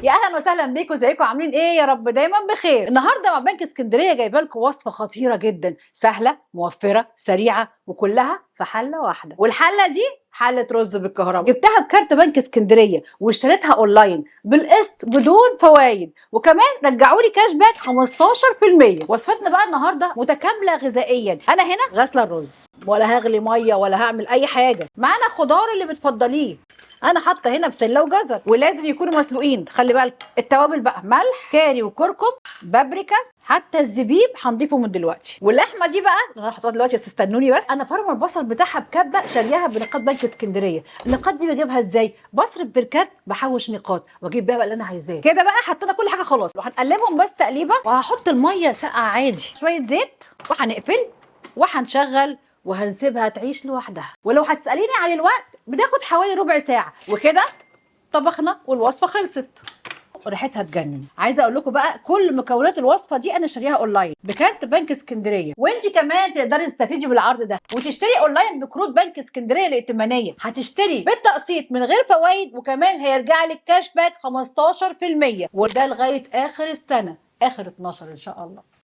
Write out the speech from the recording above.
يا اهلا وسهلا بيكم، ازيكم عاملين ايه؟ يا رب دايما بخير. النهارده مع بنك اسكندريه جايبه لكم وصفه خطيره جدا، سهله موفره سريعه وكلها في حله واحده. والحله دي حله رز بالكهرباء، جبتها بكارت بنك اسكندريه واشتريتها اونلاين بالقسط بدون فوائد، وكمان رجعوا لي كاش باك 15%. وصفتنا بقى النهارده متكامله غذائيا. انا هنا غاسله الرز ولا هغلي ميه ولا هعمل اي حاجه. معانا خضار اللي بتفضليه، انا حاطه هنا بسله وجزر ولازم يكونوا مسلوقين. خلي بالك التوابل بقى ملح كاري وكركم بابريكا، حتى الزبيب هنضيفه من دلوقتي. واللحمه دي بقى انا هحطها دلوقتي بس استنوني. بس انا فرم البصل بتاعها بكبه شارياها بنقاط بنك اسكندريه. النقاط دي بجيبها ازاي؟ بصرف بالكارت بحوش نقاط واجيب بيها بقى اللي انا عايزاه. كده بقى حطينا كل حاجه خلاص، وهنقلبهم بس تقليبه، وهحط الميه ساقعه عادي، شويه زيت، وهنقفل وهنشغل وهنسيبها تعيش لوحدها. ولو هتساليني عن الوقت بتاخد حوالي ربع ساعه. وكده طبخنا والوصفه خلصت، ريحتها تجنن. عايزه اقول لكم بقى كل مكونات الوصفه دي انا شاريها اونلاين بكارت بنك اسكندريه، وانت كمان تقدري تستفيدي بالعرض ده وتشتري اونلاين بكروت بنك اسكندريه الائتمانيه. هتشتري بالتقسيط من غير فوائد، وكمان هيرجع لك كاش باك 15%، وده لغايه اخر السنه، اخر 12 ان شاء الله.